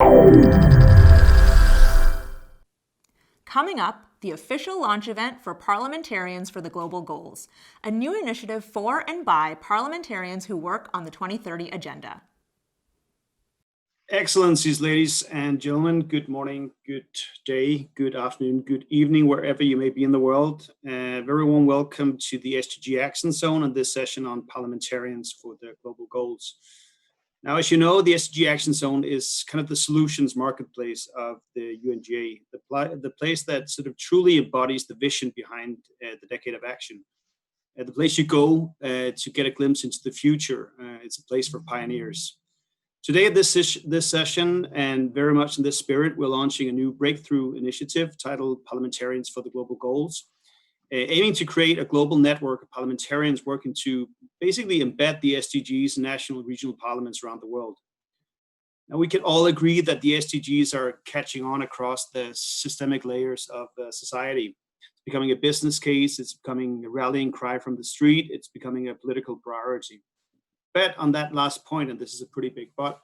Coming up, the official launch event for Parliamentarians for the Global Goals, a new initiative for and by parliamentarians who work on the 2030 Agenda. Excellencies, ladies and gentlemen, good morning, good day, good afternoon, good evening, wherever you may be in the world. Very warm welcome to the SDG Action Zone and this session on parliamentarians for the global goals. Now, as you know, the SDG Action Zone is kind of the solutions marketplace of the UNGA, the place that sort of truly embodies the vision behind the Decade of Action. The place you go to get a glimpse into the future. It's a place for pioneers. Today at this session, and very much in this spirit, we're launching a new breakthrough initiative titled Parliamentarians for the Global Goals, aiming to create a global network of parliamentarians working to basically embed the SDGs in national and regional parliaments around the world. Now, we can all agree that the SDGs are catching on across the systemic layers of society. It's becoming a business case, it's becoming a rallying cry from the street, it's becoming a political priority. Bet on that last point, and this is a pretty big but,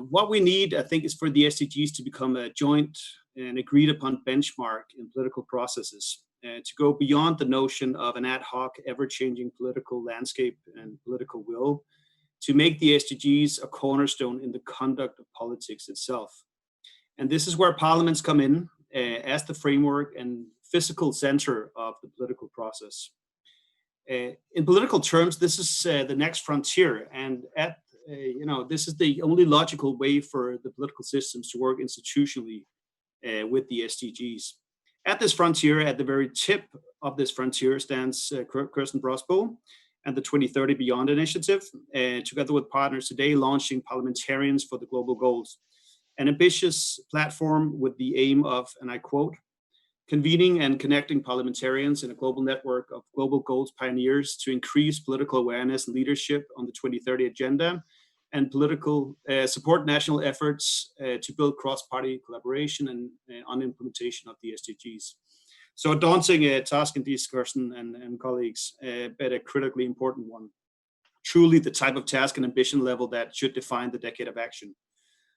what we need, I think, is for the SDGs to become a joint and agreed upon benchmark in political processes, to go beyond the notion of an ad hoc, ever-changing political landscape and political will, to make the SDGs a cornerstone in the conduct of politics itself. And this is where parliaments come in as the framework and physical center of the political process. In political terms, this is the next frontier, and this is the only logical way for the political systems to work institutionally with the SDGs. At this frontier, at the very tip of this frontier, stands Kirsten Brosbøl and the 2030 Beyond Initiative, together with partners today launching Parliamentarians for the Global Goals, an ambitious platform with the aim of, and I quote, convening and connecting parliamentarians in a global network of global goals pioneers to increase political awareness and leadership on the 2030 Agenda and political support national efforts to build cross-party collaboration and on implementation of the SDGs. So a daunting task indeed, Kirsten and colleagues, but a critically important one. Truly the type of task and ambition level that should define the Decade of Action.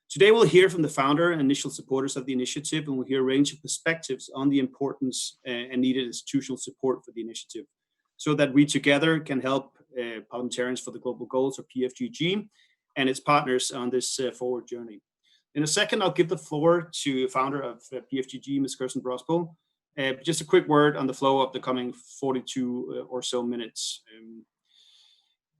Today, we'll hear from the founder and initial supporters of the initiative, and we'll hear a range of perspectives on the importance and needed institutional support for the initiative, so that we together can help Parliamentarians for the Global Goals, or PFGG, and its partners on this forward journey. In a second, I'll give the floor to founder of PFGG, Ms. Kirsten Brosbøl. Just a quick word on the flow of the coming 42 or so minutes.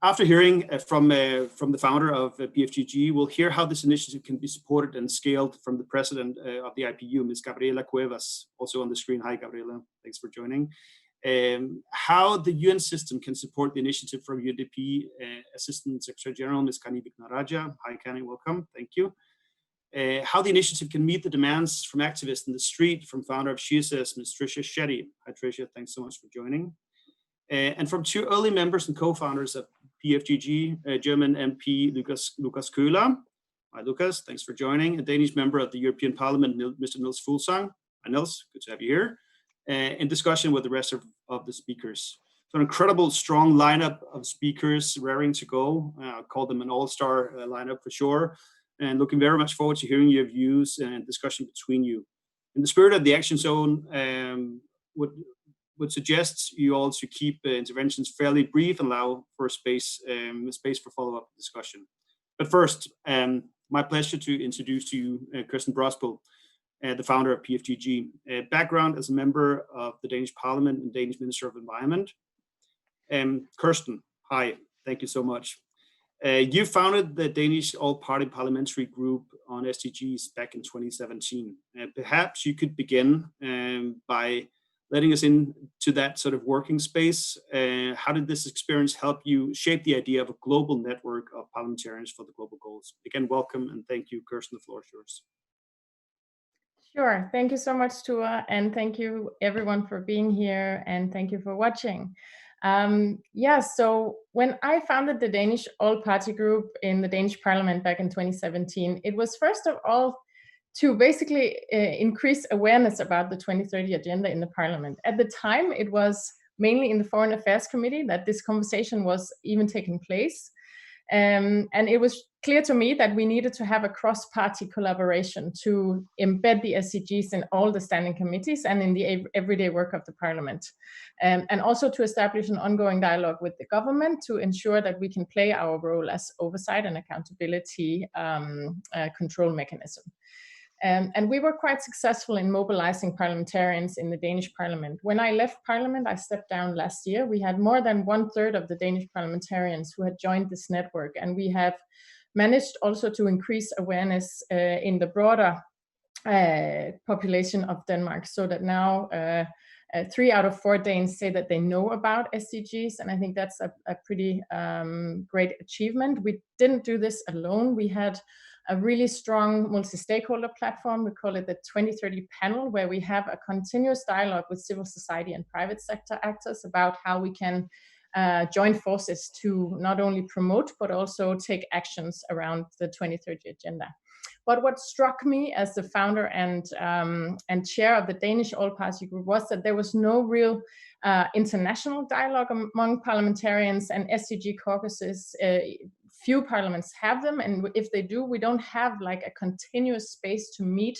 After hearing from the founder of PFGG, we'll hear how this initiative can be supported and scaled from the president of the IPU, Ms. Gabriela Cuevas, also on the screen. Hi, Gabriela. Thanks for joining. How the UN system can support the initiative from UNDP Assistant Secretary General, Ms. Kani Vignaraja. Hi, Kani. Welcome. Thank you. How the initiative can meet the demands from activists in the street, from founder of SheSays, Ms. Tricia Shetty. Hi, Tricia. Thanks so much for joining. And from two early members and co-founders of PFGG, German MP Lucas Köhler. Hi, Lucas. Thanks for joining. A Danish member of the European Parliament, Mr. Niels Fuglsang. Hi, Niels. Good to have you here. In discussion with the rest of the speakers. So an incredible, strong lineup of speakers raring to go. I'll call them an all-star lineup for sure. And looking very much forward to hearing your views and discussion between you. In the spirit of the Action Zone, would suggest you all to keep interventions fairly brief and allow for space for follow-up discussion. But first, my pleasure to introduce to you Kirsten Brosbøl, the founder of PFGG. Background as a member of the Danish Parliament and Danish Minister of Environment. Kirsten, hi, thank you so much. You founded the Danish All-Party Parliamentary Group on SDGs back in 2017. Perhaps you could begin by letting us into that sort of working space. How did this experience help you shape the idea of a global network of parliamentarians for the global goals? Again, welcome and thank you, Kirsten. The floor is yours. Sure. Thank you so much, Thure, and thank you everyone for being here, and thank you for watching. So when I founded the Danish All-Party Group in the Danish Parliament back in 2017, it was first of all to basically increase awareness about the 2030 Agenda in the Parliament. At the time, it was mainly in the Foreign Affairs Committee that this conversation was even taking place. And it was clear to me that we needed to have a cross-party collaboration to embed the SDGs in all the standing committees and in the everyday work of the Parliament. And also to establish an ongoing dialogue with the government to ensure that we can play our role as oversight and accountability control mechanism. And we were quite successful in mobilizing parliamentarians in the Danish Parliament. When I left Parliament, I stepped down last year. We had more than 1/3 of the Danish parliamentarians who had joined this network, and we have managed also to increase awareness in the broader population of Denmark, so that now 3 out of 4 Danes say that they know about SDGs, and I think that's a pretty great achievement. We didn't do this alone. We had a really strong multi-stakeholder platform. We call it the 2030 panel, where we have a continuous dialogue with civil society and private sector actors about how we can join forces to not only promote, but also take actions around the 2030 agenda. But what struck me as the founder and chair of the Danish All-Party Group was that there was no real international dialogue among parliamentarians and SDG caucuses. Few parliaments have them, and if they do, we don't have like a continuous space to meet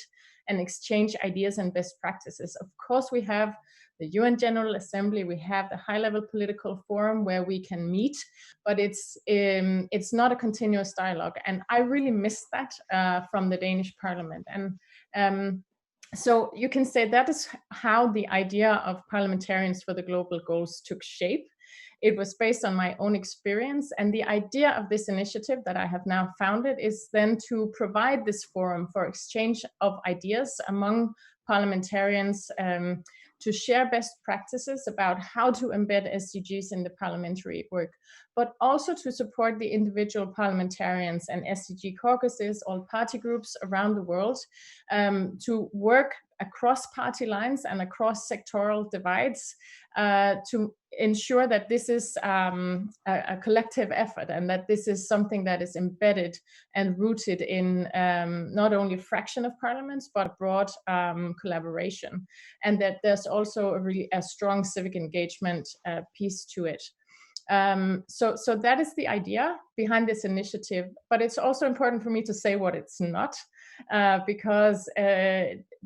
and exchange ideas and best practices. Of course, we have the UN General Assembly, we have the high-level political forum where we can meet, but it's not a continuous dialogue, and I really missed that from the Danish Parliament. And so you can say that is how the idea of Parliamentarians for the Global Goals took shape. It was based on my own experience, and the idea of this initiative that I have now founded is then to provide this forum for exchange of ideas among parliamentarians, to share best practices about how to embed SDGs in the parliamentary work, but also to support the individual parliamentarians and SDG caucuses, all party groups around the world, to work across party lines and across sectoral divides to ensure that this is a collective effort, and that this is something that is embedded and rooted in not only a fraction of parliaments, but broad collaboration, and that there's also a strong civic engagement piece to it. So that is the idea behind this initiative, but it's also important for me to say what it's not, because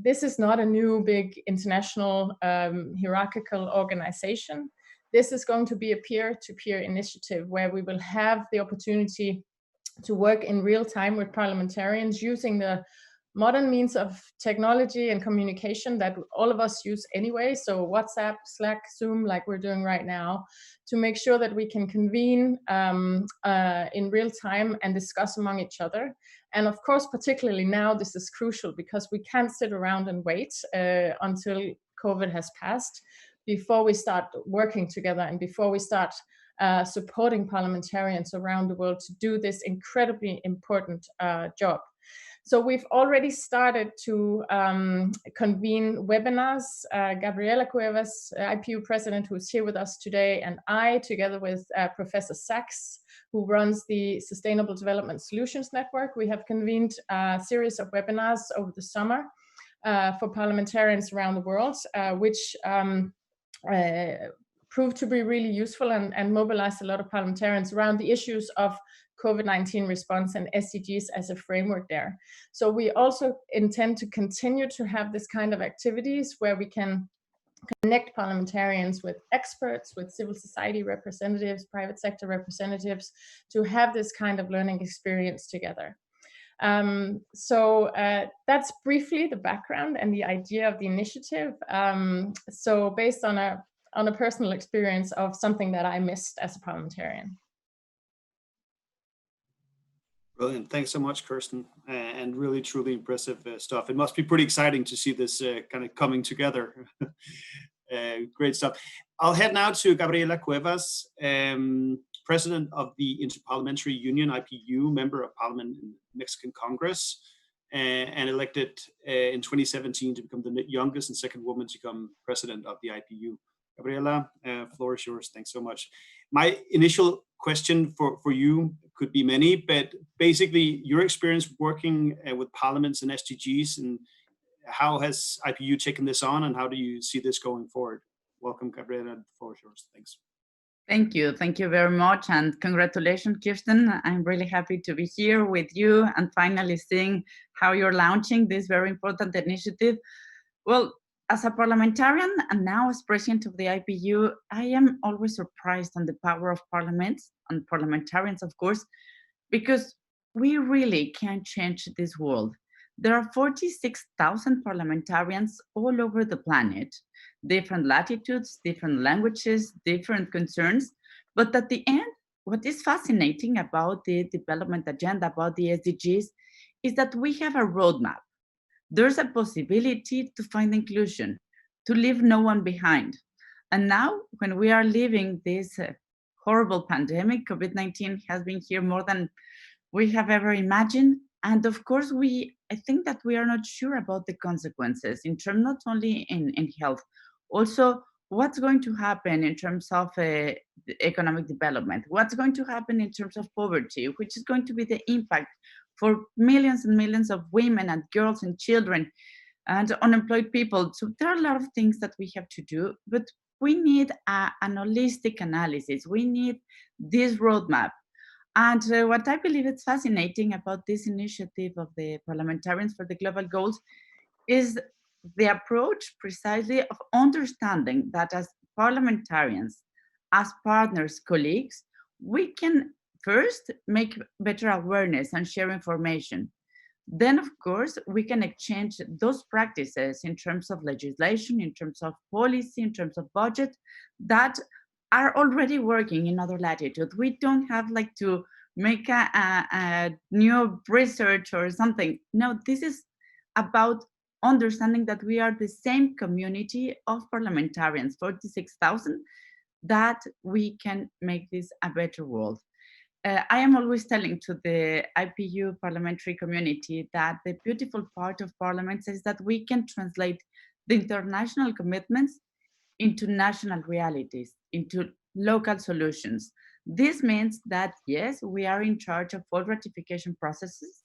this is not a new big international hierarchical organization. This is going to be a peer-to-peer initiative where we will have the opportunity to work in real time with parliamentarians using the modern means of technology and communication that all of us use anyway, so WhatsApp, Slack, Zoom, like we're doing right now, to make sure that we can convene in real time and discuss among each other. And of course, particularly now, this is crucial because we can't sit around and wait until COVID has passed before we start working together and before we start supporting parliamentarians around the world to do this incredibly important job. So we've already started to convene webinars. Gabriela Cuevas, IPU president, who's here with us today, and I, together with Professor Sachs, who runs the Sustainable Development Solutions Network, we have convened a series of webinars over the summer for parliamentarians around the world, which proved to be really useful and mobilized a lot of parliamentarians around the issues of COVID-19 response and SDGs as a framework there. So we also intend to continue to have this kind of activities where we can connect parliamentarians with experts, with civil society representatives, private sector representatives, to have this kind of learning experience together. So that's briefly the background and the idea of the initiative. So based on a personal experience of something that I missed as a parliamentarian. Brilliant. Thanks so much, Kirsten. And really, truly impressive stuff. It must be pretty exciting to see this kind of coming together. Great stuff. I'll head now to Gabriela Cuevas, president of the Interparliamentary Union, IPU, member of parliament in the Mexican Congress, and elected in 2017 to become the youngest and second woman to become president of the IPU. Gabriela, floor is yours. Thanks so much. My initial question for you could be many, but basically your experience working with parliaments and SDGs, and how has IPU taken this on, and how do you see this going forward? Welcome, Gabriela. The floor is yours. Thanks. Thank you. Thank you very much. And congratulations, Kirsten. I'm really happy to be here with you and finally seeing how you're launching this very important initiative. Well, as a parliamentarian and now as president of the IPU, I am always surprised on the power of parliaments and parliamentarians, of course, because we really can change this world. There are 46,000 parliamentarians all over the planet, different latitudes, different languages, different concerns. But at the end, what is fascinating about the development agenda, about the SDGs, is that we have a roadmap. There's a possibility to find inclusion, to leave no one behind. And now, when we are living this horrible pandemic, COVID-19 has been here more than we have ever imagined. And of course, I think that we are not sure about the consequences in terms not only in health, also what's going to happen in terms of economic development, what's going to happen in terms of poverty, which is going to be the impact for millions and millions of women and girls and children and unemployed people. So there are a lot of things that we have to do, but we need an holistic analysis. We need this roadmap. And what I believe is fascinating about this initiative of the Parliamentarians for the Global Goals is the approach precisely of understanding that as parliamentarians, as partners, colleagues, we can first make better awareness and share information. Then, of course, we can exchange those practices in terms of legislation, in terms of policy, in terms of budget, that are already working in other latitudes. We don't have like to make a new research or something. No, this is about understanding that we are the same community of parliamentarians, 46,000, that we can make this a better world. I am always telling to the IPU parliamentary community that the beautiful part of parliaments is that we can translate the international commitments into national realities, into local solutions. This means that, yes, we are in charge of all ratification processes.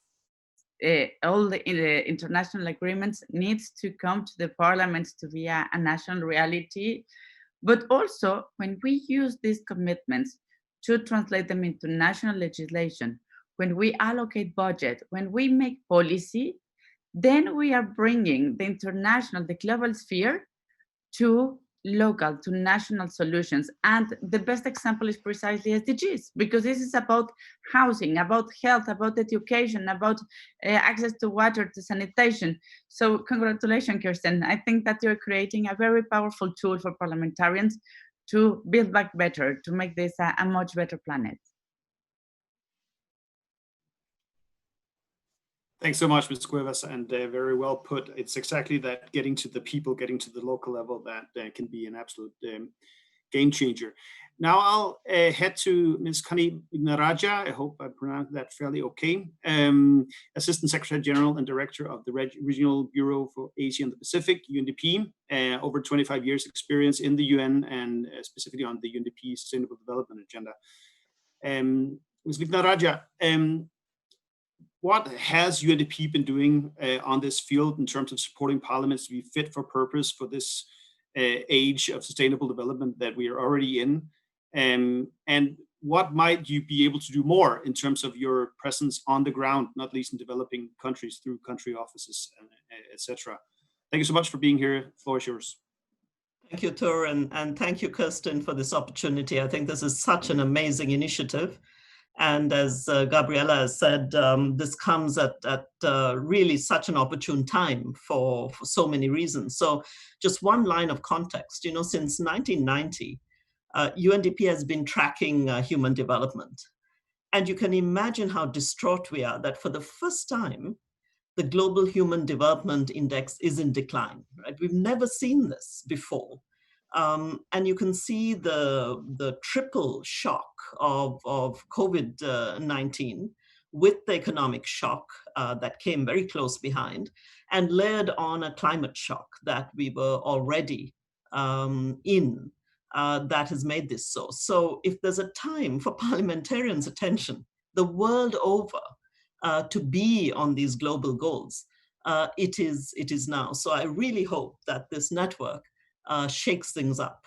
All the international agreements needs to come to the parliaments to be a national reality. But also, when we use these commitments to translate them into national legislation, when we allocate budget, when we make policy, then we are bringing the international, the global sphere to local, to national solutions. And the best example is precisely SDGs, because this is about housing, about health, about education, about access to water, to sanitation. So congratulations, Kirsten. I think that you're creating a very powerful tool for parliamentarians to build back better, to make this a much better planet. Thanks so much, Ms. Cuevas, and very well put. It's exactly that, getting to the people, getting to the local level, that can be an absolute game changer. Now I'll head to Ms. Kani Ignaraja. I hope I pronounced that fairly okay. Assistant Secretary General and Director of the Regional Bureau for Asia and the Pacific, UNDP. Over 25 years experience in the UN and specifically on the UNDP Sustainable Development Agenda. Ms. Ignaraja, what has UNDP been doing on this field in terms of supporting parliaments to be fit for purpose for this age of sustainable development that we are already in? And what might you be able to do more in terms of your presence on the ground, not least in developing countries through country offices, etc.? Thank you so much for being here. The floor is yours. Thank you, Thure, and thank you, Kirsten, for this opportunity. I think this is such an amazing initiative. And as Gabriela has said, this comes at really such an opportune time for so many reasons. So just one line of context, since 1990, UNDP has been tracking human development. And you can imagine how distraught we are that for the first time, the Global Human Development Index is in decline, right? We've never seen this before. And you can see the triple shock of COVID-19 with the economic shock that came very close behind, and layered on a climate shock that we were already in, that has made this so. So if there's a time for parliamentarians' attention the world over to be on these global goals, it is now. So I really hope that this network shakes things up.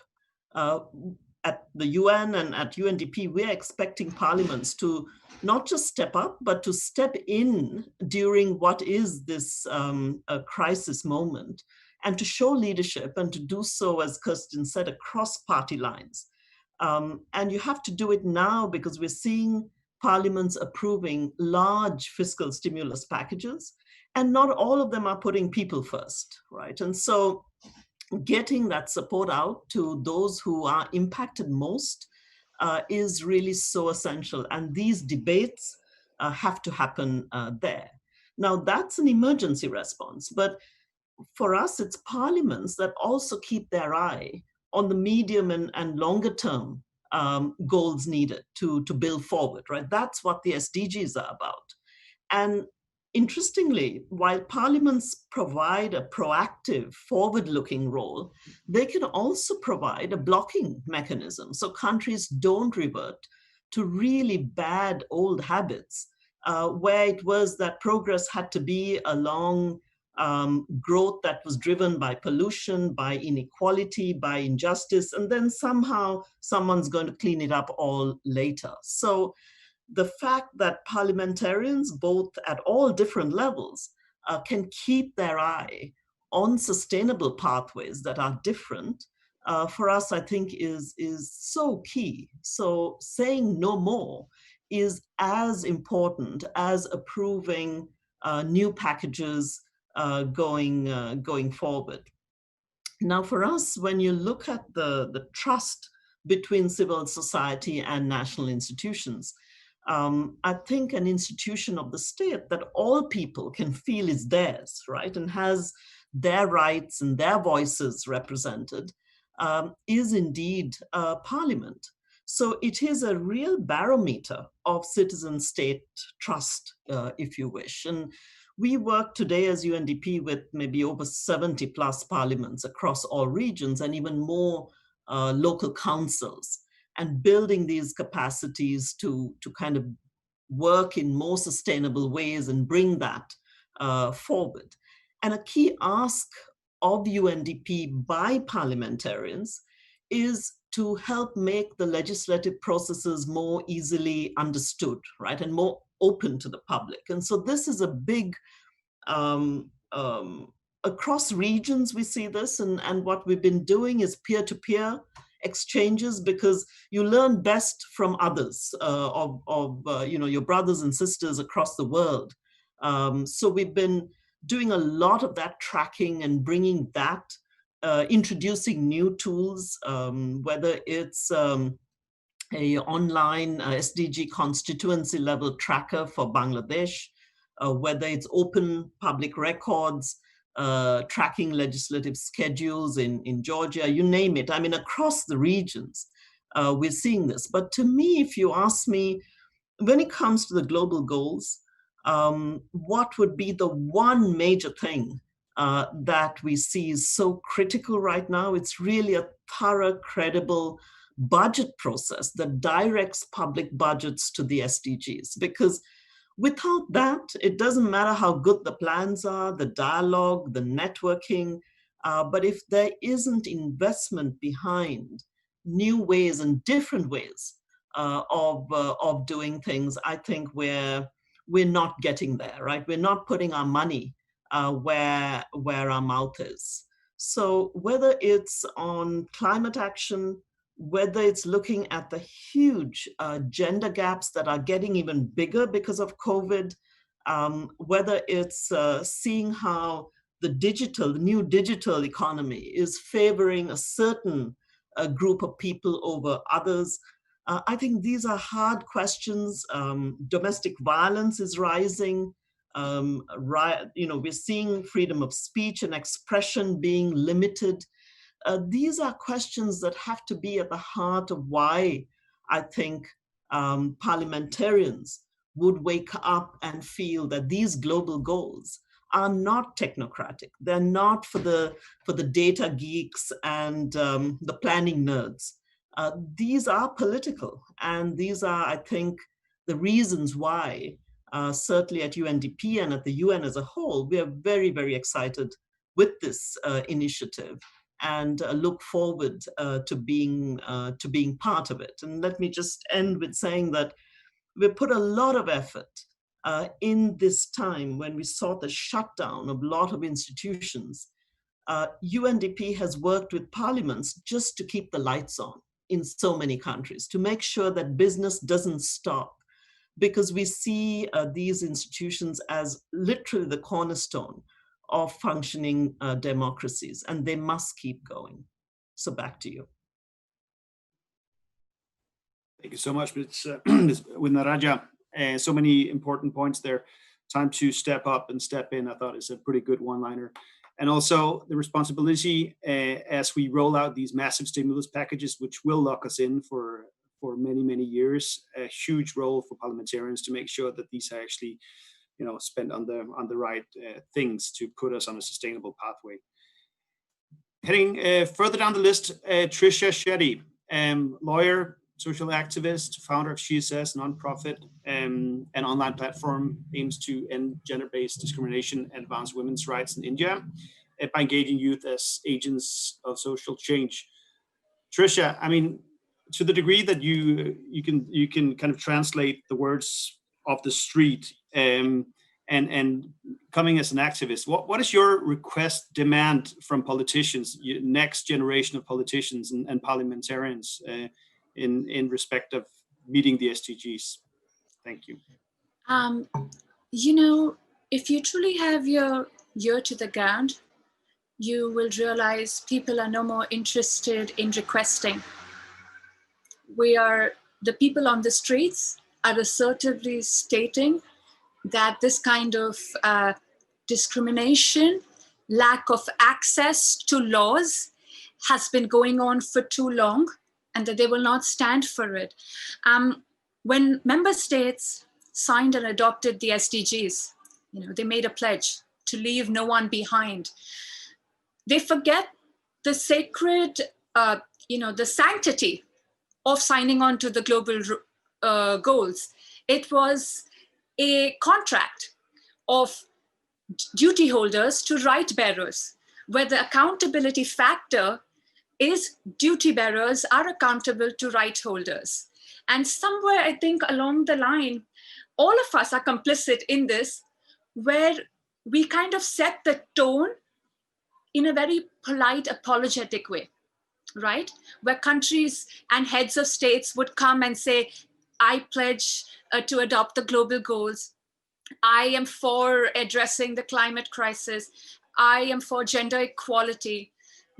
at the UN and at UNDP, we are expecting parliaments to not just step up, but to step in during what is this a crisis moment, and to show leadership, and to do so, as Kirsten said, across party lines. And you have to do it now, because we're seeing parliaments approving large fiscal stimulus packages, and not all of them are putting people first, right? And so getting that support out to those who are impacted most is really so essential. And these debates have to happen there. Now, that's an emergency response, but for us, it's parliaments that also keep their eye on the medium and longer term goals needed to build forward, right? That's what the SDGs are about. And interestingly, while parliaments provide a proactive, forward-looking role, they can also provide a blocking mechanism so countries don't revert to really bad old habits where it was that progress had to be along growth that was driven by pollution, by inequality, by injustice, and then somehow someone's going to clean it up all later. So the fact that parliamentarians, both at all different levels, can keep their eye on sustainable pathways that are different, for us, I think is so key. So saying no more is as important as approving new packages going forward. Now, for us, when you look at the trust between civil society and national institutions, I think an institution of the state that all people can feel is theirs, right, and has their rights and their voices represented, is indeed Parliament. So it is a real barometer of citizen-state trust, if you wish. And we work today as UNDP with maybe over 70 plus parliaments across all regions, and even more local councils, and building these capacities to kind of work in more sustainable ways and bring that forward. And a key ask of UNDP by parliamentarians is to help make the legislative processes more easily understood, right, and more open to the public. And so this is a big, across regions we see this, and what we've been doing is peer-to-peer exchanges, because you learn best from others, your brothers and sisters across the world. So we've been doing a lot of that tracking and bringing that, introducing new tools, whether it's a online SDG constituency level tracker for Bangladesh, whether it's open public records, tracking legislative schedules in Georgia, you name it. I mean, across the regions, we're seeing this. But to me, if you ask me, when it comes to the global goals, what would be the one major thing that we see is so critical right now? It's really a thorough, credible budget process that directs public budgets to the SDGs. Because without that, it doesn't matter how good the plans are, the dialogue, the networking, but if there isn't investment behind new ways and different ways of doing things, I think we're not getting there, right? We're not putting our money where our mouth is. So whether it's on climate action, whether it's looking at the huge gender gaps that are getting even bigger because of COVID, whether it's seeing how the new digital economy is favoring a certain group of people over others. I think these are hard questions. Domestic violence is rising. We're seeing freedom of speech and expression being limited. These are questions that have to be at the heart of why I think parliamentarians would wake up and feel that these global goals are not technocratic. They're not for the data geeks and the planning nerds. These are political, and these are, I think, the reasons why, certainly at UNDP and at the UN as a whole, we are very, very excited with this initiative. and look forward to being part of it. And let me just end with saying that we put a lot of effort in this time when we saw the shutdown of a lot of institutions. UNDP has worked with parliaments just to keep the lights on in so many countries, to make sure that business doesn't stop, because we see these institutions as literally the cornerstone of functioning democracies, and they must keep going. So back to you. Thank you so much, Ms. Naraja. So many important points there. Time to step up and step in, I thought, is a pretty good one-liner. And also the responsibility as we roll out these massive stimulus packages, which will lock us in for many, many years, a huge role for parliamentarians to make sure that these are actually, spent on the right things to put us on a sustainable pathway. Heading further down the list, Tricia Shetty, lawyer, social activist, founder of She Says, nonprofit, an online platform aims to end gender-based discrimination and advance women's rights in India by engaging youth as agents of social change. Tricia, I mean, to the degree that you can kind of translate the words of the street and coming as an activist, what is your request, demand from politicians, next generation of politicians and parliamentarians in respect of meeting the SDGs? Thank you. If you truly have your ear to the ground, you will realize people are no more interested in requesting. The people on the streets are assertively stating that this kind of discrimination, lack of access to laws has been going on for too long, and that they will not stand for it. When member states signed and adopted the SDGs, they made a pledge to leave no one behind. They forget the sacred, the sanctity of signing on to the global goals. It was a contract of duty holders to right bearers, where the accountability factor is duty bearers are accountable to right holders. And somewhere, I think along the line, all of us are complicit in this, where we kind of set the tone in a very polite, apologetic way, right? Where countries and heads of states would come and say, I pledge to adopt the global goals. I am for addressing the climate crisis. I am for gender equality.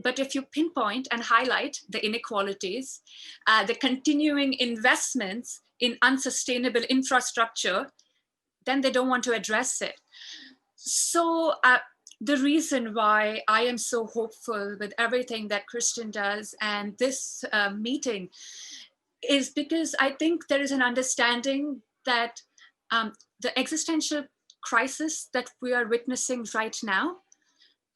But if you pinpoint and highlight the inequalities, the continuing investments in unsustainable infrastructure, then they don't want to address it. So the reason why I am so hopeful with everything that Kirsten does and this meeting is because I think there is an understanding that the existential crisis that we are witnessing right now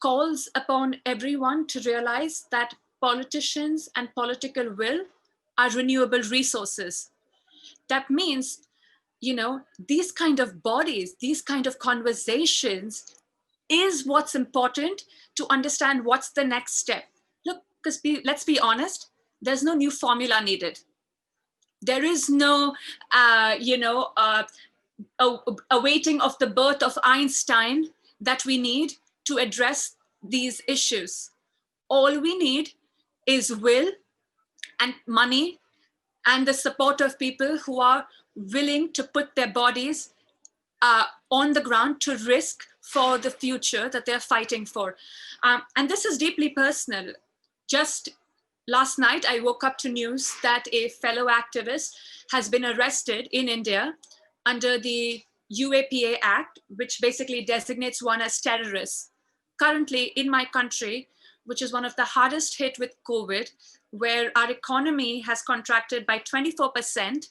calls upon everyone to realize that politicians and political will are renewable resources. That means, these kind of bodies, these kind of conversations is what's important to understand what's the next step. Look, because let's be honest, there's no new formula needed. There is no, awaiting of the birth of Einstein that we need to address these issues. All we need is will and money and the support of people who are willing to put their bodies on the ground to risk for the future that they're fighting for. And this is deeply personal. Just last night, I woke up to news that a fellow activist has been arrested in India under the UAPA Act, which basically designates one as terrorists. Currently in my country, which is one of the hardest hit with COVID, where our economy has contracted by 24%,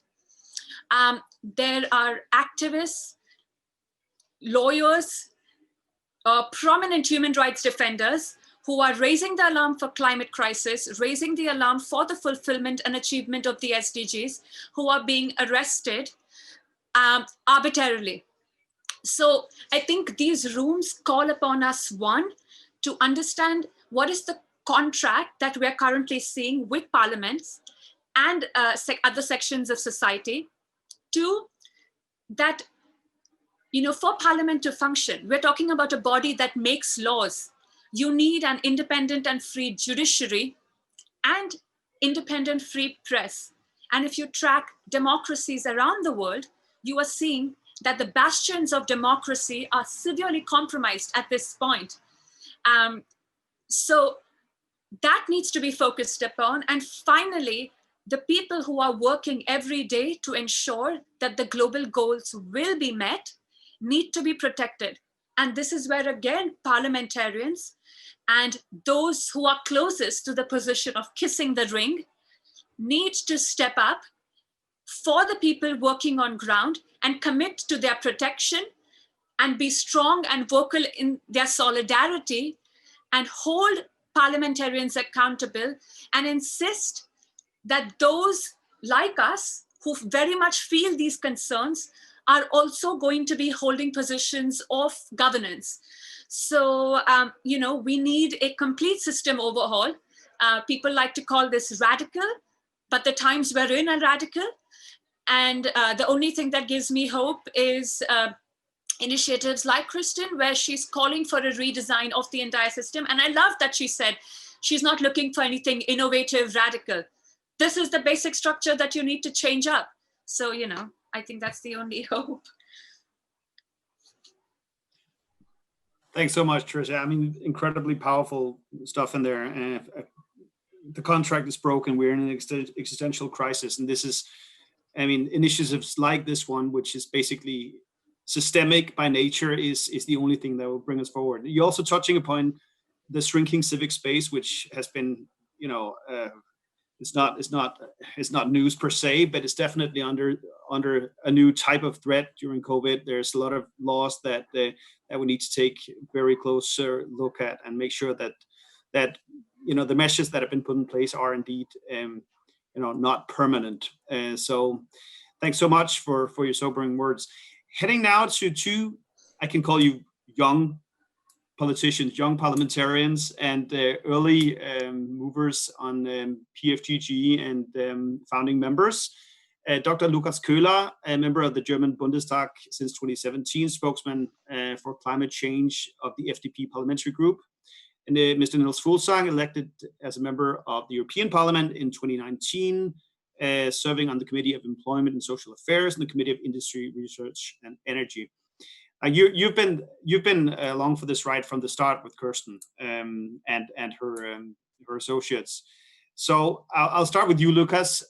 there are activists, lawyers, prominent human rights defenders who are raising the alarm for climate crisis, raising the alarm for the fulfillment and achievement of the SDGs, who are being arrested arbitrarily. So I think these rooms call upon us, one, to understand what is the contract that we're currently seeing with parliaments and other sections of society. Two, that, for parliament to function, we're talking about a body that makes laws. You need an independent and free judiciary and independent free press. And if you track democracies around the world, you are seeing that the bastions of democracy are severely compromised at this point. So that needs to be focused upon. And finally, the people who are working every day to ensure that the global goals will be met need to be protected. And this is where, again, parliamentarians and those who are closest to the position of kissing the ring need to step up for the people working on ground and commit to their protection and be strong and vocal in their solidarity and hold parliamentarians accountable and insist that those like us who very much feel these concerns are also going to be holding positions of governance. So, we need a complete system overhaul. People like to call this radical, but the times we're in are radical. And the only thing that gives me hope is initiatives like Kirsten, where she's calling for a redesign of the entire system. And I love that she said she's not looking for anything innovative, radical. This is the basic structure that you need to change up. So, I think that's the only hope. Thanks so much, Tricia. I mean, incredibly powerful stuff in there. The contract is broken. We're in an existential crisis. And this is, initiatives like this one, which is basically systemic by nature, is the only thing that will bring us forward. You're also touching upon the shrinking civic space, which has been, it's not news per se, but it's definitely under a new type of threat during COVID. There's a lot of laws that we need to take very closer look at and make sure that the measures that have been put in place are indeed not permanent. So thanks so much for your sobering words. Heading now to two, I can call you young politicians, young parliamentarians, and early movers on PFGG and founding members. Dr. Lukas Köhler, a member of the German Bundestag since 2017, spokesman for climate change of the FDP parliamentary group. And Mr. Niels Fuglsang, elected as a member of the European Parliament in 2019, serving on the Committee of Employment and Social Affairs and the Committee of Industry, Research and Energy. You've been along for this ride from the start with Kirsten and her associates. So I'll start with you, Lukas.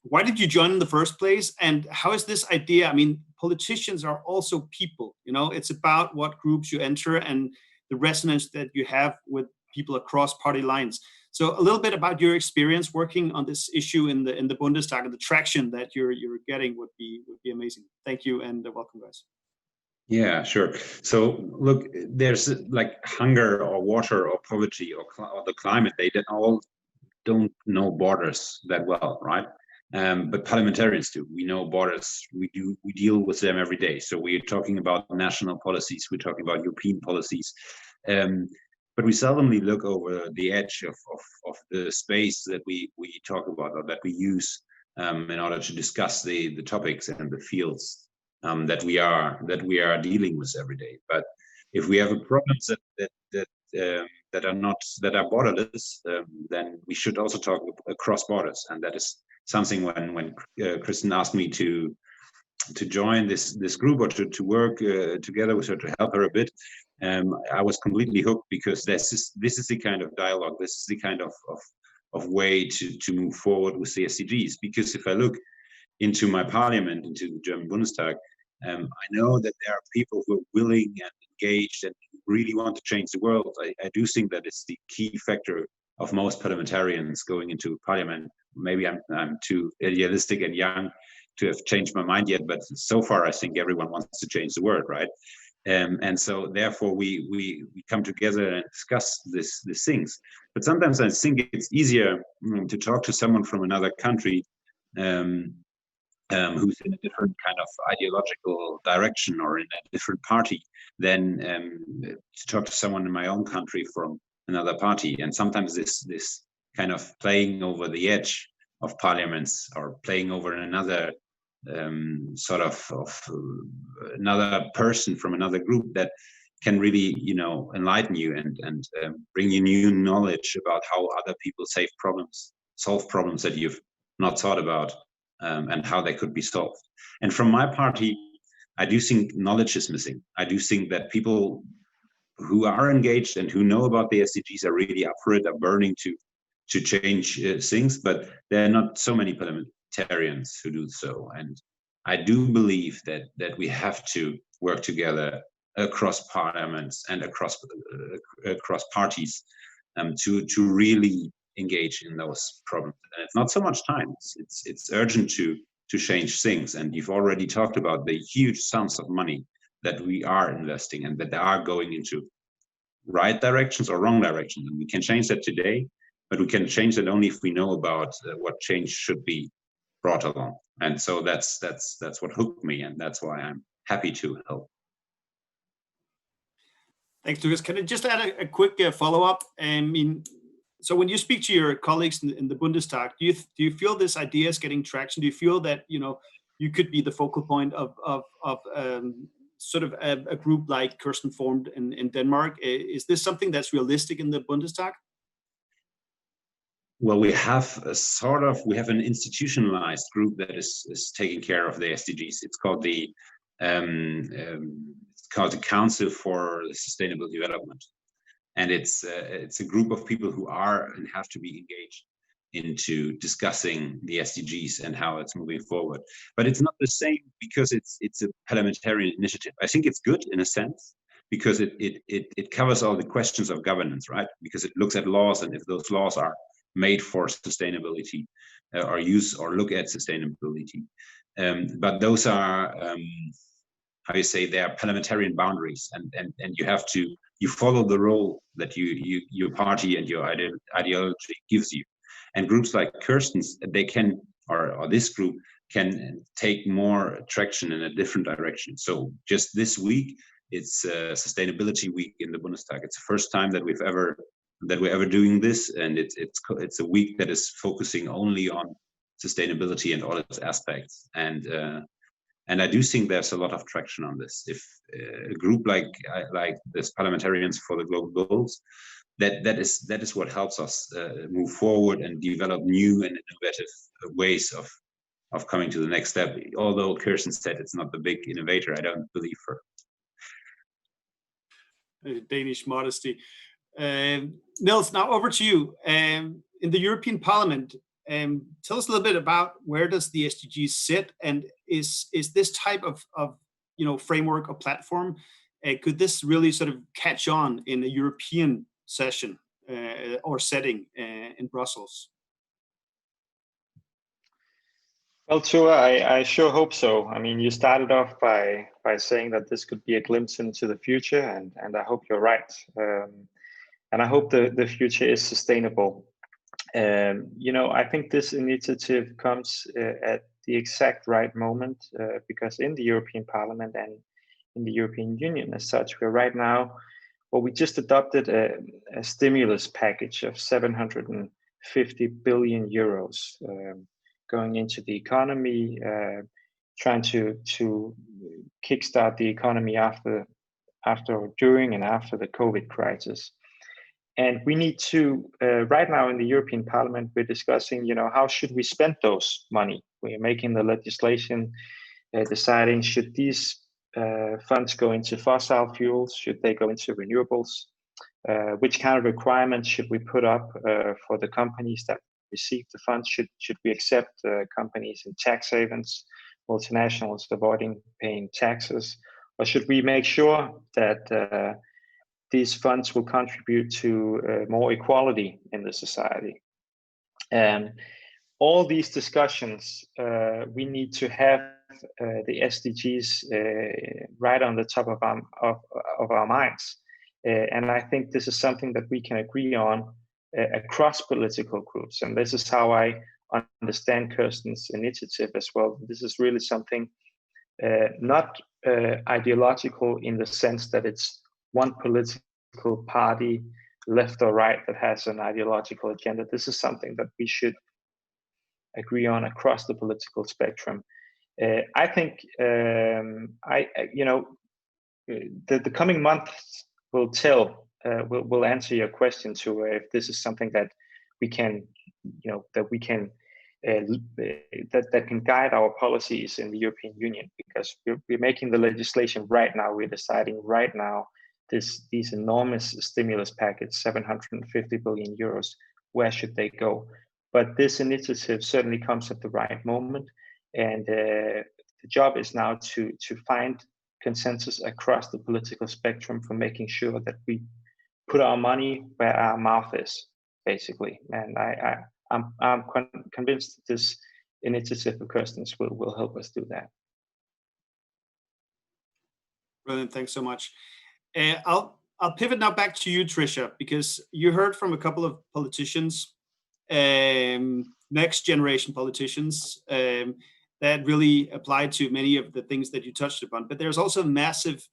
Why did you join in the first place, and how is this idea? Politicians are also people. It's about what groups you enter and the resonance that you have with people across party lines. So a little bit about your experience working on this issue in the Bundestag and the traction that you're getting would be amazing. Thank you and welcome, guys. Yeah, sure. So look, there's like hunger or water or poverty or the climate. They all don't know borders that well, right? But parliamentarians do. We know borders. We deal with them every day. So we're talking about national policies. We're talking about European policies. But we seldomly look over the edge of the space that we talk about or that we use in order to discuss the topics and the fields that we are dealing with every day. But if we have problems that are borderless, then we should also talk across borders, and that is something when Kirsten asked me to join this group or to work together with her to help her a bit, I was completely hooked, because this is the kind of dialogue, this is the kind of way to move forward with the SDGs. Because if I look into my parliament, into the German Bundestag, I know that there are people who are willing and engaged and really want to change the world. I do think that it's the key factor of most parliamentarians going into parliament. Maybe I'm too idealistic and young to have changed my mind yet, but so far I think everyone wants to change the world, right? And so therefore we come together and discuss these things. But sometimes I think it's easier to talk to someone from another country who's in a different kind of ideological direction or in a different party than to talk to someone in my own country from another party. And sometimes this kind of playing over the edge of parliaments or playing over another sort of another person from another group that can really, enlighten you and bring you new knowledge about how other people solve problems that you've not thought about, and how they could be solved. And from my party, I do think knowledge is missing. I do think that people who are engaged and who know about the SDGs are really up for it, are burning to change things, but there are not so many parliamentarians who do so. And I do believe that we have to work together across parliaments and across parties to really engage in those problems. And it's not so much time; it's urgent to change things. And you've already talked about the huge sums of money that we are investing and that they are going into right directions or wrong directions. And we can change that today, but we can change that only if we know about what change should be brought along. And so that's what hooked me, and that's why I'm happy to help. Thanks, Lucas. Can I just add a quick follow-up? So when you speak to your colleagues in the Bundestag, do you feel this idea is getting traction? Do you feel that you could be the focal point of sort of a group like Kirsten formed in Denmark? Is this something that's realistic in the Bundestag? Well, we have an institutionalized group that is taking care of the SDGs. It's called the Council for Sustainable Development, and it's a group of people who are and have to be engaged into discussing the SDGs and how it's moving forward. But it's not the same because it's a parliamentarian initiative. I think it's good in a sense because it covers all the questions of governance, right? Because it looks at laws, and if those laws are made for sustainability or look at sustainability. But those are, they are parliamentarian boundaries, and you follow the role that your party and your ideology gives you. And groups like Kirsten's, they can, or this group can take more traction in a different direction. So just this week, it's Sustainability Week in the Bundestag. It's the first time that we're ever doing this, and it's a week that is focusing only on sustainability and all its aspects. And I do think there's a lot of traction on this. If a group like this Parliamentarians for the Global Goals, that is what helps us move forward and develop new and innovative ways of coming to the next step. Although Kirsten said it's not the big innovator, I don't believe her. Danish modesty. Niels, now over to you. In the European Parliament, tell us a little bit about where does the SDGs sit, and is this type of framework or platform, could this really sort of catch on in a European session or setting in Brussels? Well, Thure, I sure hope so. I mean, you started off by saying that this could be a glimpse into the future, and I hope you're right. And I hope the future is sustainable. I think this initiative comes at the exact right moment because in the European Parliament and in the European Union as such, we're right now, we just adopted a stimulus package of 750 billion euros going into the economy, trying to kickstart the economy after, during, and after the COVID crisis. And we need to, right now in the European Parliament, we're discussing, how should we spend those money? We're making the legislation, deciding should these funds go into fossil fuels? Should they go into renewables? Which kind of requirements should we put up for the companies that receive the funds? Should we accept companies in tax havens, multinationals avoiding paying taxes? Or should we make sure that these funds will contribute to more equality in the society? And all these discussions, we need to have the SDGs right on the top of our minds. And I think this is something that we can agree on across political groups. And this is how I understand Kirsten's initiative as well. This is really something not ideological in the sense that it's one political party left or right that has an ideological agenda. This is something that we should agree on across the political spectrum. I think the coming months will tell, will answer your question to if this is something that we can, that can guide our policies in the European Union, because we're making the legislation right now. We're deciding right now these enormous stimulus package, 750 billion euros. Where should they go? But this initiative certainly comes at the right moment, and the job is now to find consensus across the political spectrum for making sure that we put our money where our mouth is, basically. And I'm convinced that this initiative of Kirsten's will help us do that. Brilliant, thanks so much. I'll pivot now back to you, Tricia, because you heard from a couple of politicians, next generation politicians, that really apply to many of the things that you touched upon. But there's also a massive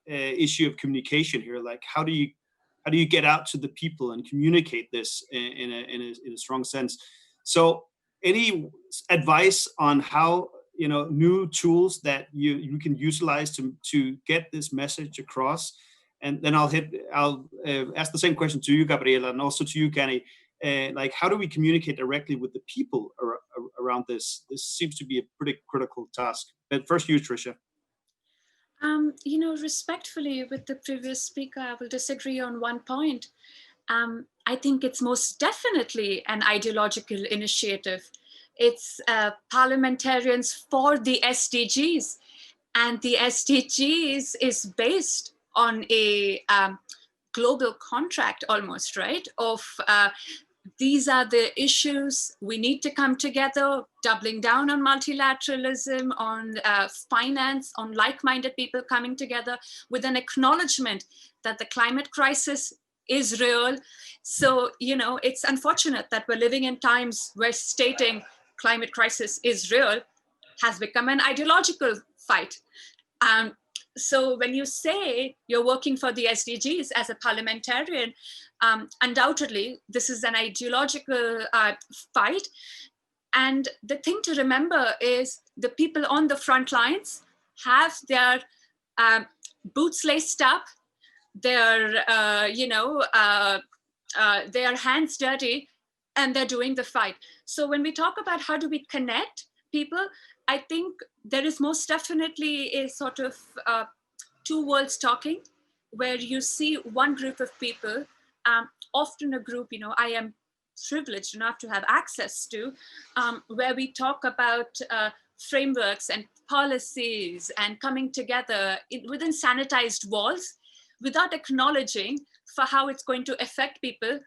issue of communication here. Like, how do you get out to the people and communicate this in a strong sense? So, any advice on how, new tools that you can utilize to get this message across? And then I'll ask the same question to you, Gabriela, and also to you, Kenny. Like, how do we communicate directly with the people around this? This seems to be a pretty critical task. But first, you, Tricia. Respectfully with the previous speaker, I will disagree on one point. I think it's most definitely an ideological initiative. It's parliamentarians for the SDGs, and the SDGs is based on a global contract almost, right? Of these are the issues we need to come together, doubling down on multilateralism, on finance, on like-minded people coming together with an acknowledgement that the climate crisis is real. So, it's unfortunate that we're living in times where stating climate crisis is real has become an ideological fight. So when you say you're working for the SDGs as a parliamentarian, undoubtedly, this is an ideological fight. And the thing to remember is the people on the front lines have their boots laced up, their hands dirty, and they're doing the fight. So when we talk about how do we connect people, I think there is most definitely a sort of two worlds talking, where you see one group of people, often a group, I am privileged enough to have access to, where we talk about frameworks and policies and coming together within sanitized walls without acknowledging for how it's going to affect people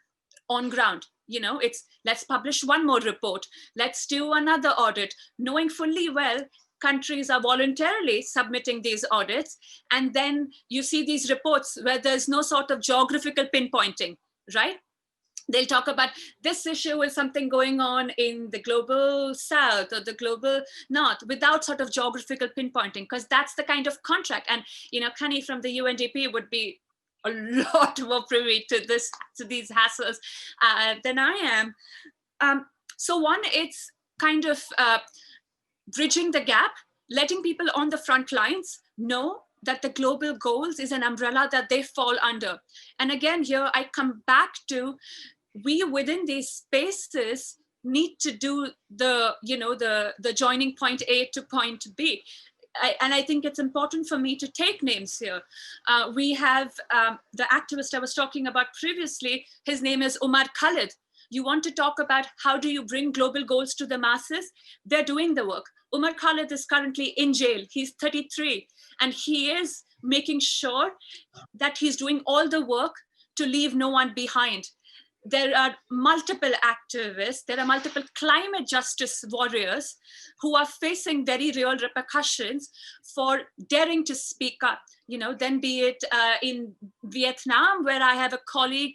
on ground. It's let's publish one more report, let's do another audit, knowing fully well countries are voluntarily submitting these audits. And then you see these reports where there's no sort of geographical pinpointing, right? They'll talk about this issue is something going on in the global south or the global north without sort of geographical pinpointing, because that's the kind of contract. And, Kenny from the UNDP would be a lot more privy to these hassles than I am. So one, it's kind of bridging the gap, letting people on the front lines know that the global goals is an umbrella that they fall under. And again, here I come back to, we within these spaces need to do the joining point A to point B. And I think it's important for me to take names here. We have the activist I was talking about previously, his name is Omar Khalid. You want to talk about how do you bring global goals to the masses? They're doing the work. Omar Khalid is currently in jail. He's 33, and he is making sure that he's doing all the work to leave no one behind. There are multiple activists, there are multiple climate justice warriors who are facing very real repercussions for daring to speak up. Then be it in Vietnam, where I have a colleague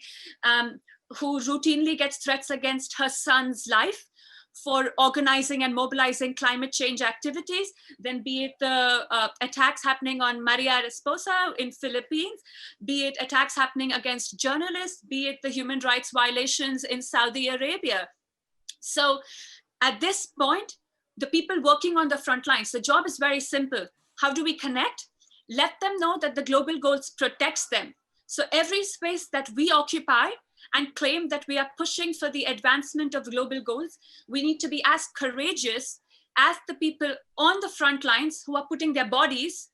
who routinely gets threats against her son's life for organizing and mobilizing climate change activities, then be it the attacks happening on Maria Esposa in Philippines, be it attacks happening against journalists, be it the human rights violations in Saudi Arabia. So at this point, the people working on the front lines, the job is very simple. How do we connect? Let them know that the global goals protects them. So every space that we occupy and claim that we are pushing for the advancement of global goals, we need to be as courageous as the people on the front lines who are putting their bodies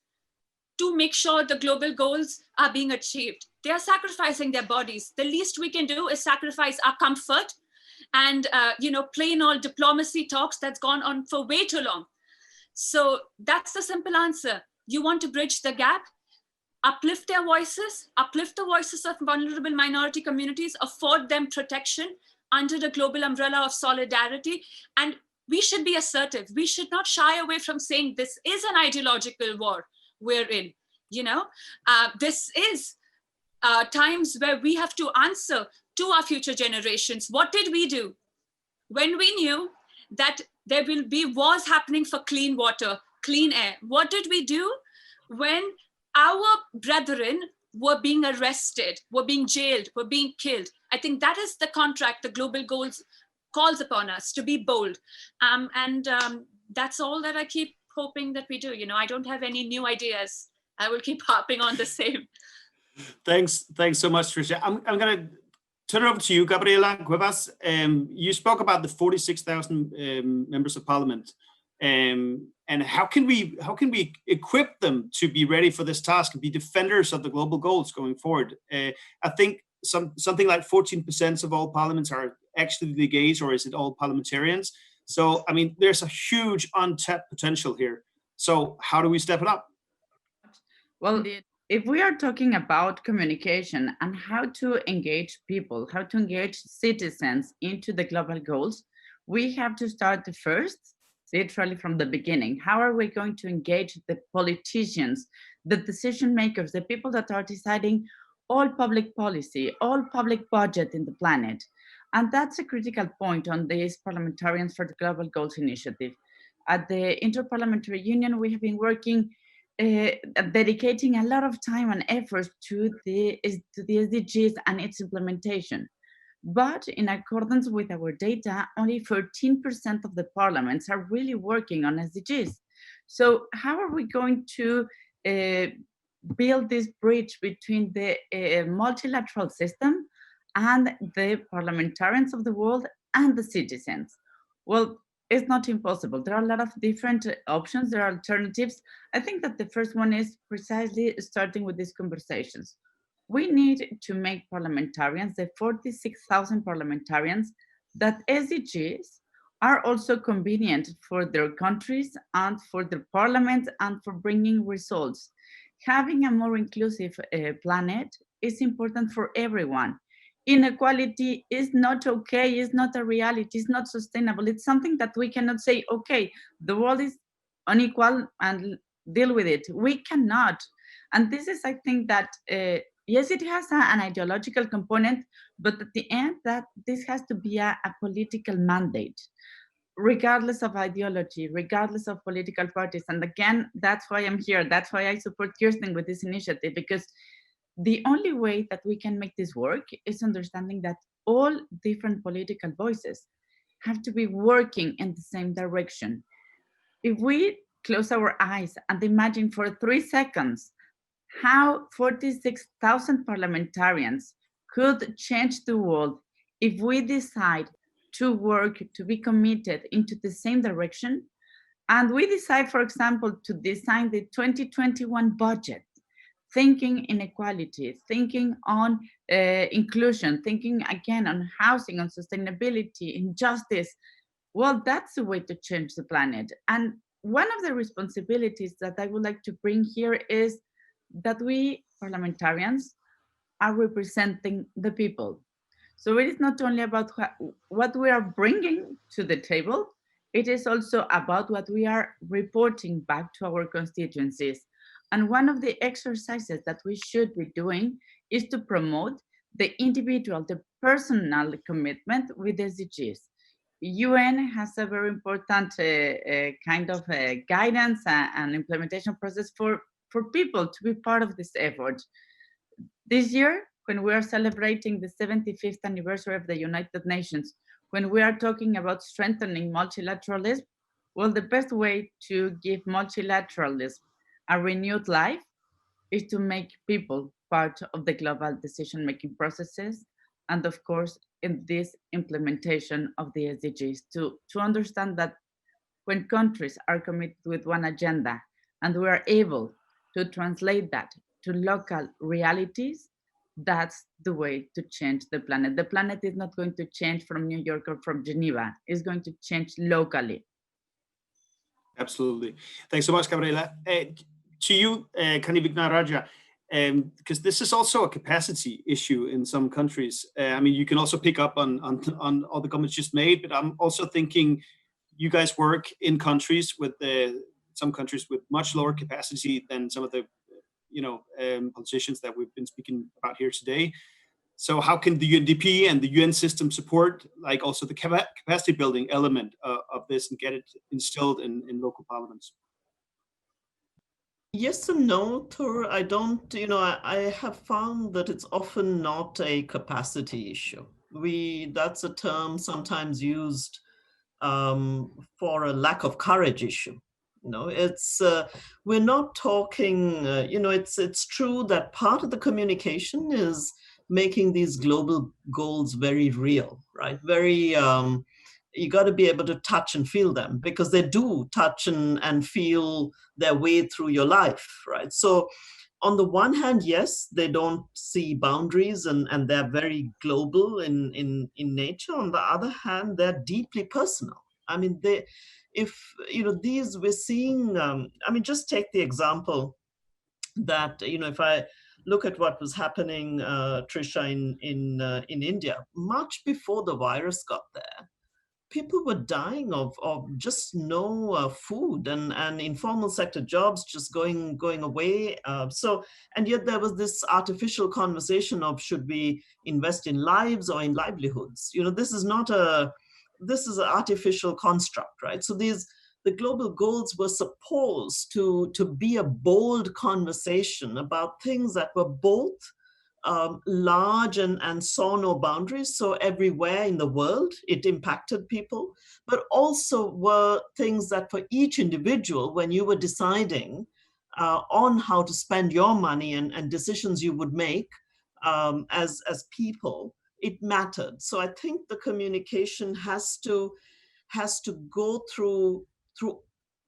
to make sure the global goals are being achieved. They are sacrificing their bodies. The least we can do is sacrifice our comfort and plain old diplomacy talks that's gone on for way too long. So that's the simple answer. You want to bridge the gap, uplift their voices, uplift the voices of vulnerable minority communities, afford them protection under the global umbrella of solidarity. And we should be assertive. We should not shy away from saying this is an ideological war we're in. This is times where we have to answer to our future generations. What did we do when we knew that there will be wars happening for clean water, clean air? What did we do when our brethren were being arrested, were being jailed, were being killed? I think that is the contract the global goals calls upon us, to be bold. That's all that I keep hoping that we do. I don't have any new ideas. I will keep harping on the same. Thanks so much, Tricia. I'm going to turn it over to you, Gabriela Cuevas. You spoke about the 46,000 members of parliament, and how can we equip them to be ready for this task and be defenders of the global goals going forward? I think something like 14% of all parliaments are actually legates, or is it all parliamentarians? So, I mean, there's a huge untapped potential here. So how do we step it up? Well, if we are talking about communication and how to engage people, how to engage citizens into the global goals, we have to start first, literally from the beginning. How are we going to engage the politicians, the decision makers, the people that are deciding all public policy, all public budget in the planet? And that's a critical point on this Parliamentarians for the Global Goals initiative. At the Interparliamentary Union, we have been working dedicating a lot of time and effort to the SDGs and its implementation. But in accordance with our data, only 13% of the parliaments are really working on SDGs. So how are we going to build this bridge between the multilateral system and the parliamentarians of the world and the citizens? Well, it's not impossible. There are a lot of different options. There are alternatives. I think that the first one is precisely starting with these conversations. We need to make parliamentarians, the 46,000 parliamentarians, that SDGs are also convenient for their countries and for their parliaments and for bringing results. Having a more inclusive planet is important for everyone. Inequality is not okay, it's not a reality, it's not sustainable. It's something that we cannot say, okay, the world is unequal and deal with it. We cannot. And this is, I think that, yes, it has an ideological component, but at the end, that this has to be a political mandate, regardless of ideology, regardless of political parties. And again, that's why I'm here. That's why I support Kirsten with this initiative, because the only way that we can make this work is understanding that all different political voices have to be working in the same direction. If we close our eyes and imagine for 3 seconds how 46,000 parliamentarians could change the world if we decide to work, to be committed into the same direction, and we decide, for example, to design the 2021 budget, thinking inequality, thinking on inclusion, thinking again on housing, on sustainability, injustice, well, that's the way to change the planet. And one of the responsibilities that I would like to bring here is that we parliamentarians are representing the people. So it is not only about what we are bringing to the table, it is also about what we are reporting back to our constituencies. And one of the exercises that we should be doing is to promote the individual, the personal commitment with SDGs. UN has a very important kind of guidance and implementation process for people to be part of this effort. This year, when we are celebrating the 75th anniversary of the United Nations, when we are talking about strengthening multilateralism, well, the best way to give multilateralism a renewed life is to make people part of the global decision-making processes, and of course, in this implementation of the SDGs, to understand that when countries are committed with one agenda and we are able to translate that to local realities, that's the way to change the planet. The planet is not going to change from New York or from Geneva. It's going to change locally. Absolutely. Thanks so much, Gabriela. To you, Kani Vignaraja, because this is also a capacity issue in some countries. I mean, you can also pick up on all the comments just made, but I'm also thinking you guys work in countries with some countries with much lower capacity than some of the politicians that we've been speaking about here today. So how can the UNDP and the UN system support, like, also the capacity building element of this and get it instilled in local parliaments? Yes and no, Thure. I don't, I have found that it's often not a capacity issue. That's a term sometimes used for a lack of courage issue. It's we're not talking. It's true that part of the communication is making these global goals very real, right? Very. You got to be able to touch and feel them, because they do touch and feel their way through your life, right? So on the one hand, yes, they don't see boundaries and they're very global in nature. On the other hand, they're deeply personal. I mean, we're seeing, just take the example that, if I look at what was happening, Trisha, in India, much before the virus got there, people were dying of just no food and informal sector jobs just going away. And yet there was this artificial conversation of, should we invest in lives or in livelihoods? This is an artificial construct, right? So the global goals were supposed to be a bold conversation about things that were both large and saw no boundaries. So everywhere in the world, it impacted people, but also were things that for each individual, when you were deciding on how to spend your money and decisions you would make as people, it mattered. So I think the communication has to go through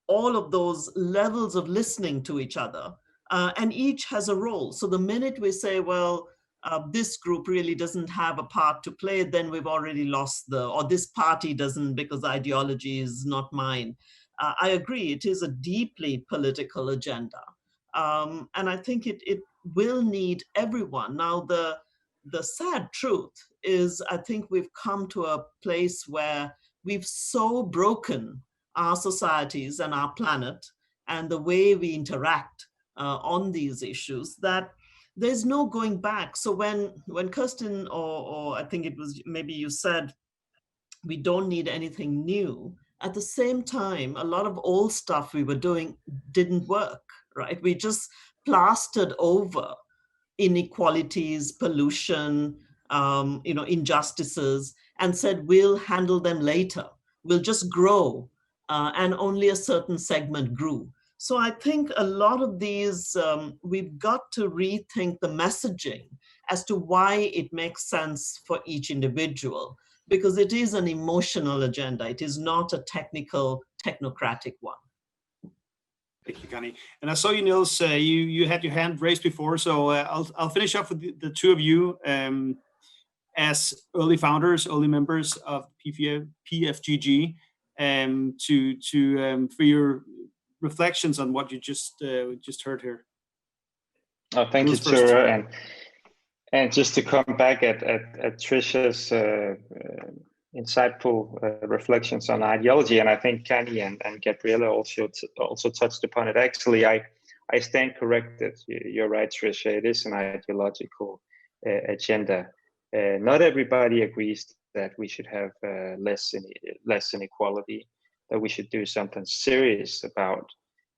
all of those levels of listening to each other. And each has a role. So the minute we say, well, this group really doesn't have a part to play, then we've already lost or this party doesn't because ideology is not mine. I agree, it is a deeply political agenda. And I think it will need everyone. Now, the sad truth is, I think we've come to a place where we've so broken our societies and our planet and the way we interact on these issues that there's no going back. So when Kirsten, or I think it was maybe you said, we don't need anything new, at the same time, a lot of old stuff we were doing didn't work, right? We just plastered over inequalities, pollution, injustices, and said, we'll handle them later. We'll just grow. And only a certain segment grew. So I think a lot of these, we've got to rethink the messaging as to why it makes sense for each individual, because it is an emotional agenda. It is not a technical, technocratic one. Thank you, Kani. And I saw you, Niels, you had your hand raised before, so I'll finish up with the two of you as early founders, early members of PFGG, for your reflections on what you just heard here. Oh, thank you, Thure. And just to come back at Trisha's insightful reflections on ideology, and I think Kani and Gabriela also touched upon it. Actually, I stand corrected. You're right, Trisha. It is an ideological agenda. Not everybody agrees that we should have less inequality, that we should do something serious about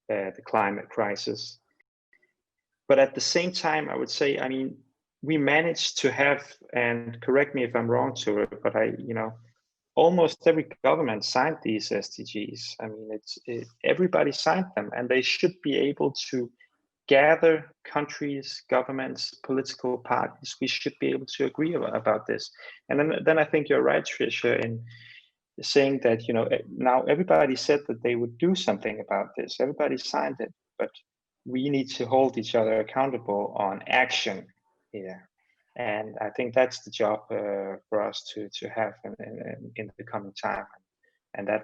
the climate crisis. But at the same time, I would say, I mean, we managed to have, and correct me if I'm wrong, Thure, but almost every government signed these SDGs. I mean, everybody signed them, and they should be able to gather countries, governments, political parties. We should be able to agree about this. And then I think you're right, Tricia, in saying that, now everybody said that they would do something about this. Everybody signed it, but we need to hold each other accountable on action here. And I think that's the job for us to have in the coming time.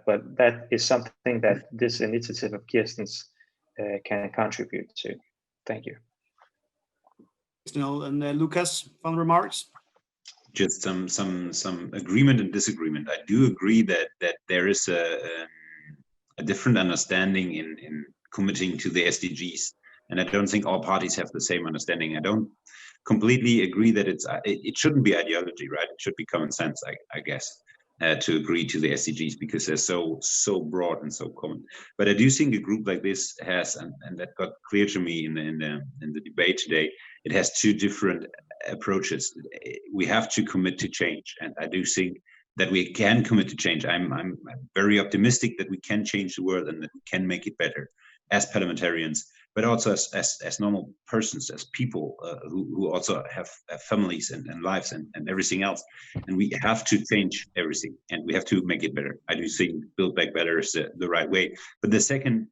But that is something that this initiative of Kirsten's can contribute to. Thank you. And Lucas, final remarks. Just some agreement and disagreement. I do agree that there is a different understanding in committing to the SDGs, and I don't think all parties have the same understanding. I don't completely agree that it shouldn't be ideology, right? It should be common sense, I guess, to agree to the SDGs, because they're so broad and so common. But I do think a group like this has, and that got clear to me in the debate today, it has two different approaches. We have to commit to change, and I do think that we can commit to change. I'm very optimistic that we can change the world and that we can make it better as parliamentarians, but also as normal persons, as people who also have families and lives and everything else. And we have to change everything, and we have to make it better. I do think Build Back Better is the right way. But the second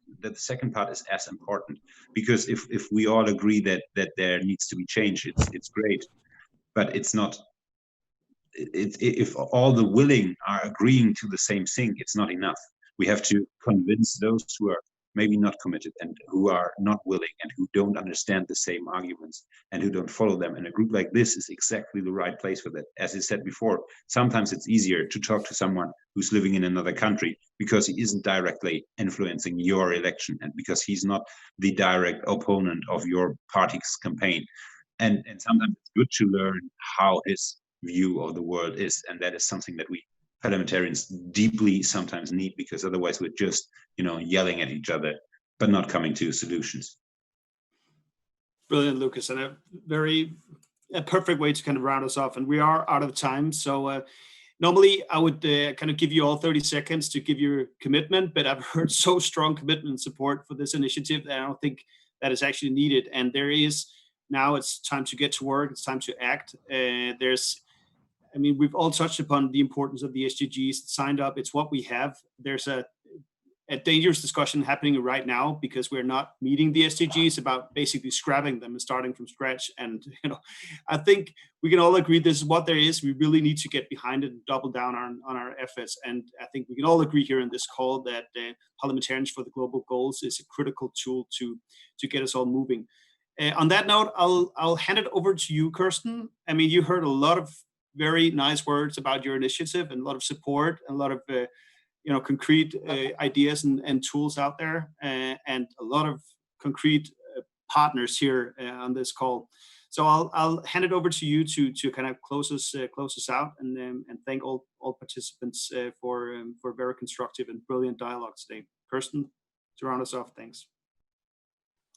part is as important, because if we all agree that there needs to be change, it's great, but it's not. If all the willing are agreeing to the same thing, it's not enough. We have to convince those who are maybe not committed and who are not willing and who don't understand the same arguments and who don't follow them. And a group like this is exactly the right place for that. As I said before, sometimes it's easier to talk to someone who's living in another country because he isn't directly influencing your election and because he's not the direct opponent of your party's campaign. And sometimes it's good to learn how his view of the world is. And that is something that we parliamentarians deeply sometimes need, because otherwise we're just yelling at each other but not coming to solutions. Brilliant, Lucas, and a perfect way to kind of round us off. And we are out of time, so normally I would kind of give you all 30 seconds to give your commitment, but I've heard so strong commitment and support for this initiative that I don't think that is actually needed. And now it's time to get to work. It's time to act. We've all touched upon the importance of the SDGs. It's signed up. It's what we have. There's a dangerous discussion happening right now because we're not meeting the SDGs about basically scrapping them and starting from scratch. And I think we can all agree this is what there is. We really need to get behind it and double down on our efforts. And I think we can all agree here in this call that Parliamentarians for the Global Goals is a critical tool to get us all moving. On that note, I'll hand it over to you, Kirsten. I mean, you heard a lot of very nice words about your initiative and a lot of support and a lot of concrete ideas and tools out there, and a lot of concrete partners here on this call. So I'll hand it over to you to kind of close us out, and thank all participants for very constructive and brilliant dialogue today. Kirsten, to round us off, thanks.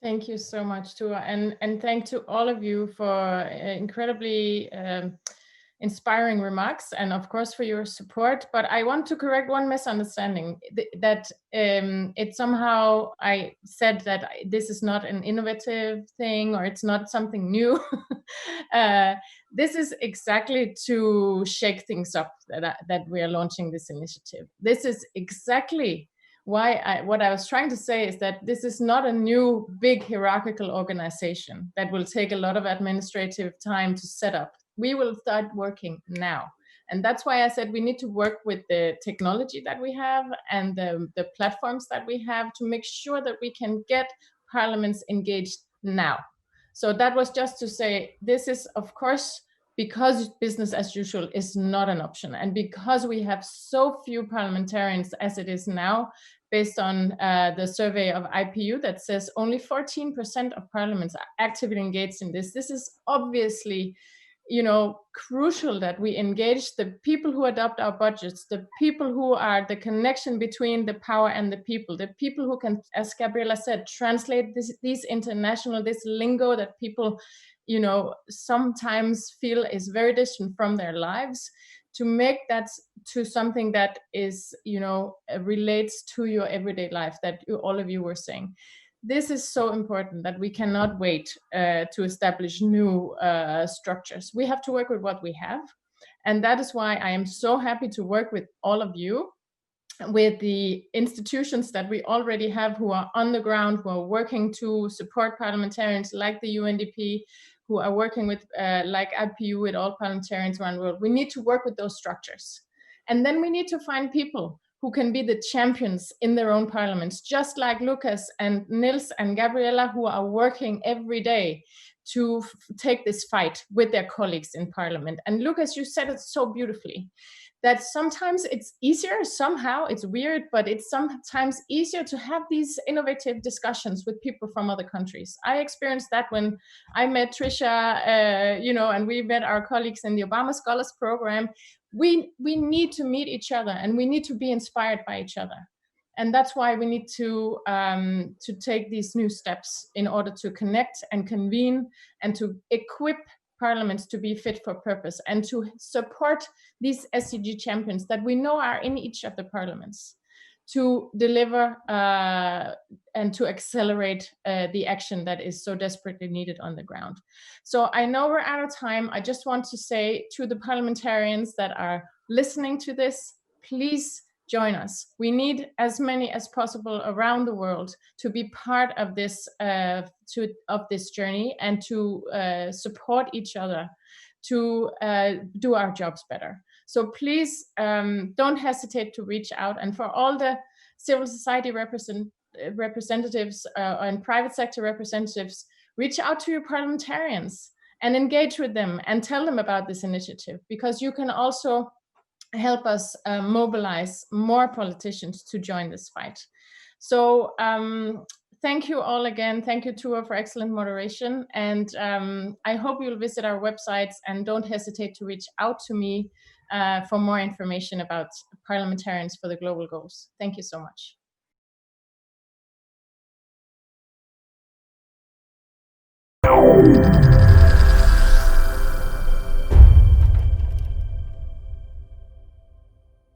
Thank you so much, Thure, and thank to all of you for incredibly inspiring remarks, and of course for your support. But I want to correct one misunderstanding, that it somehow I said that this is not an innovative thing or it's not something new. This is exactly to shake things up that we are launching this initiative. This is exactly why what I was trying to say is that this is not a new big hierarchical organization that will take a lot of administrative time to set up. We will start working now. And that's why I said we need to work with the technology that we have and the platforms that we have to make sure that we can get parliaments engaged now. So that was just to say, this is, of course, because business as usual is not an option. And because we have so few parliamentarians as it is now, based on the survey of IPU that says only 14% of parliaments are actively engaged in this. This is obviously crucial that we engage the people who adopt our budgets, the people who are the connection between the power and the people who can, as Gabriela said, translate this lingo that people, sometimes feel is very distant from their lives, to make that to something that is, relates to your everyday life, that all of you were saying. This is so important that we cannot wait to establish new structures. We have to work with what we have. And that is why I am so happy to work with all of you, with the institutions that we already have who are on the ground, who are working to support parliamentarians like the UNDP, who are working with like IPU with all parliamentarians around the world. We need to work with those structures. And then we need to find people who can be the champions in their own parliaments, just like Lucas and Nils and Gabriela, who are working every day to take this fight with their colleagues in parliament. And Lucas, you said it so beautifully, that sometimes it's easier, somehow it's weird, but it's sometimes easier to have these innovative discussions with people from other countries. I experienced that when I met Trisha, and we met our colleagues in the Obama Scholars Program. We need to meet each other, and we need to be inspired by each other. And that's why we need to take these new steps in order to connect and convene and to equip parliaments to be fit for purpose, and to support these SDG champions that we know are in each of the parliaments, to deliver and to accelerate the action that is so desperately needed on the ground. So I know we're out of time. I just want to say to the parliamentarians that are listening to this, please join us. We need as many as possible around the world to be part of this journey, and to support each other to do our jobs better. So please don't hesitate to reach out. And for all the civil society representatives and private sector representatives, reach out to your parliamentarians and engage with them and tell them about this initiative, because you can also help us mobilize more politicians to join this fight. So thank you all again. Thank you, Thure, for excellent moderation. And I hope you'll visit our websites, and don't hesitate to reach out to me for more information about Parliamentarians for the Global Goals. Thank you so much.